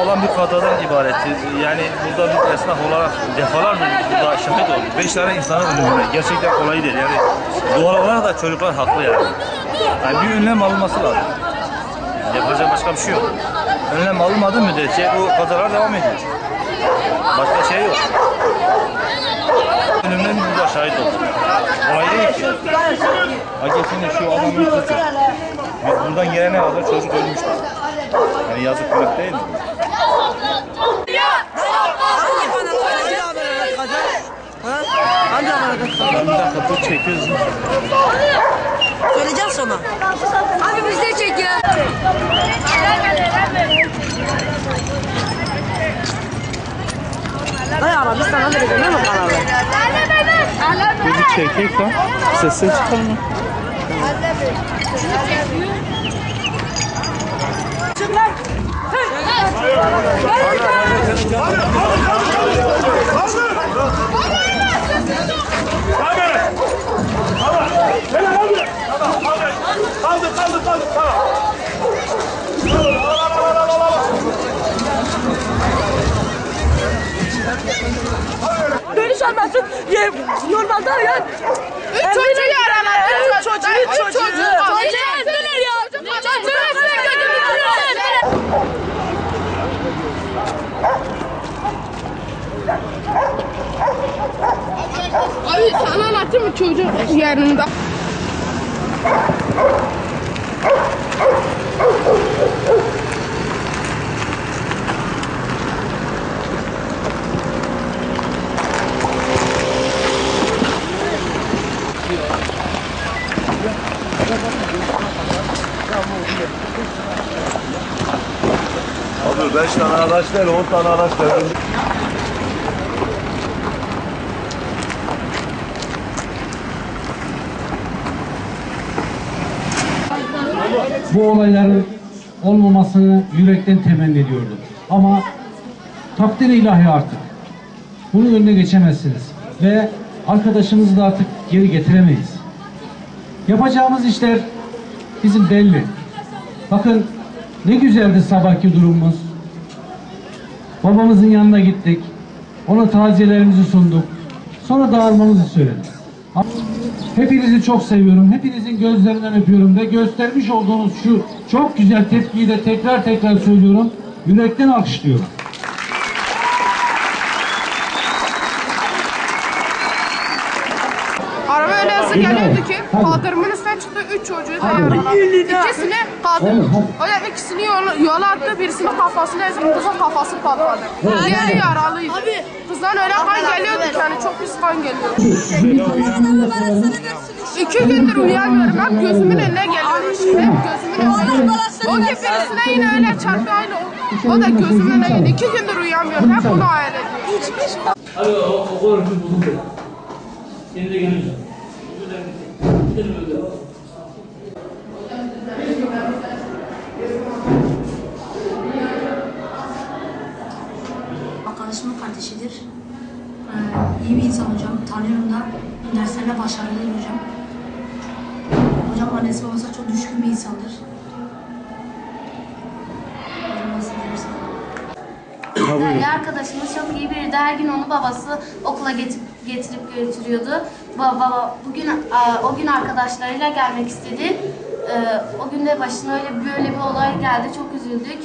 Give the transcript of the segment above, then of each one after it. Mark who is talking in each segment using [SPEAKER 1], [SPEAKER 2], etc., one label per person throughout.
[SPEAKER 1] olan bir kazadan ibaretti. Yani burada bir esnaf olarak defalardır burada şahit olduk. 5 tane insanın ölümüne. Gerçekten kolay değil. Yani doğal olarak da çocuklar haklı yani. Yani bir önlem alınması lazım. Yapacak başka bir şey yok. Önlem alınmadığı müddetçe bu kazalar devam ediyor. Başka şey yok. Ölümüne biz burada şahit olduk. Kolay değil ki. Hakikaten şu adamın suçu. Biz buradan gelene kadar çocuk ölmüştü. Yani yazık günah değil mi? Bir dakika dur çekiyoruz.
[SPEAKER 2] Söyleyeceğim sana. Abi biz de çek ya. Hayır abi biz sana vereceğim değil mi kanalı?
[SPEAKER 1] Bizi çekeceksen sesini çıkarma.
[SPEAKER 2] Çık lan.
[SPEAKER 3] Kaldır. Tamam.
[SPEAKER 2] Dönüş olmasın. Normalde ya. 3 çocuğu yaralar. 3 çocuğu. Neler ya?
[SPEAKER 4] Abi sana anlatayım mı çocuk yanında?
[SPEAKER 3] Abi 5 tane araç değil, 10 tane araç değil.
[SPEAKER 5] Bu olayların olmamasını yürekten temenni ediyordum. Ama takdir ilahi artık. Bunun önüne geçemezsiniz. Ve arkadaşımızı da artık geri getiremeyiz. Yapacağımız işler bizim belli. Bakın ne güzeldi sabahki durumumuz. Babamızın yanına gittik. Ona taziyelerimizi sunduk. Sonra dağılmamızı söyledik. Hepinizi çok seviyorum. Hepinizin gözlerinden öpüyorum ve göstermiş olduğunuz şu çok güzel tepkiyi de tekrar söylüyorum. Yürekten alkışlıyorum.
[SPEAKER 4] Araba öyle hızlı geliyordu ki kaldırımın üstüne çıktı 3 çocuğu da yaraladı. İkisini kaldırdı. Öyle ikisini yola attı, birisinin kafasına ezdi, kızın kafası patladı. Diğeri yaralıydı. Kızdan öyle kan geliyordu yani çok pis kan geliyordu. 2 gündür uyuyamıyorum. Hep gözümün önüne geliyor. Hep gözümün önüne. O ki birisine yine öyle çarptı aynı o da gözümün önüne geliyor. 2 gündür uyuyamıyorum. Hep bunu hayal ediyorum.
[SPEAKER 6] Hadi o kadar bir bulundu. Yeni de geleceğim.
[SPEAKER 7] Arkadaşımın kardeşidir. İyi bir insan hocam. Tanıyorum da. Derslerine başarılı hocam. Hocam annesi babası çok düşkün bir insandır.
[SPEAKER 8] Değerli arkadaşımız çok iyi biriydi. Her gün onu babası okula getirip götürüyordu. O gün arkadaşlarıyla gelmek istedi. O gün de başına böyle bir olay geldi. Çok üzüldük.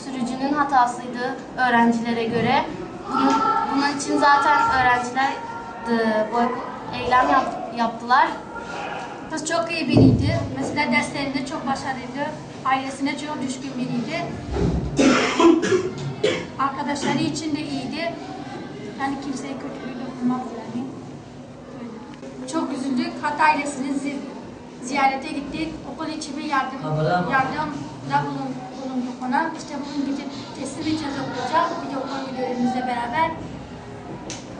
[SPEAKER 8] Sürücünün hatasıydı öğrencilere göre. Bunun için zaten öğrenciler eylem yaptılar.
[SPEAKER 7] Kız çok iyi biriydi. Mesela derslerinde çok başarılıydı. Ailesine çok düşkün biriydi. Arkadaşları için de iyiydi. Yani kimseye kötülüğü dokunmaz yani. Çok üzüldük. Hatta ailesini ziyarete gittik. Okul için bir yardımda bulunduk ona. İşte bugün gidip teslim edeceğiz okula. Video okul müdürümüzle beraber.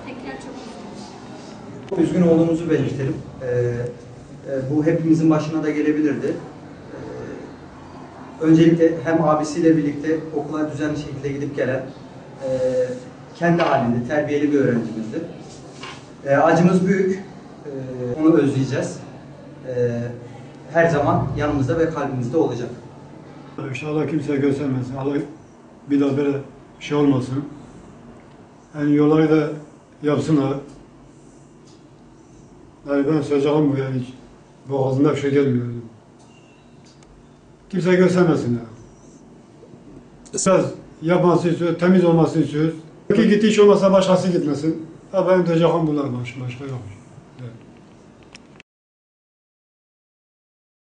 [SPEAKER 7] Tekrar çok üzüldük.
[SPEAKER 9] Üzgün olduğumuzu belirtelim. Bu hepimizin başına da gelebilirdi. Öncelikle hem abisiyle birlikte okula düzenli şekilde gidip gelen, kendi halinde terbiyeli bir öğrencimizdi. Acımız büyük, onu özleyeceğiz. Her zaman yanımızda ve kalbimizde olacak.
[SPEAKER 10] İnşallah kimse göstermesin. Allah bir daha böyle şey olmasın. Yani yolları da yapsınlar. Yani ben söyleyeceğim bu yani hiç boğazımda bir şey gelmiyor. Kimse göstermesin ya. Biraz yapmasını istiyoruz, temiz olmasını istiyoruz. Ki gitti hiç olmasa başkası gitmesin. Ha benim diyeceğim bunlar başka yok. Evet.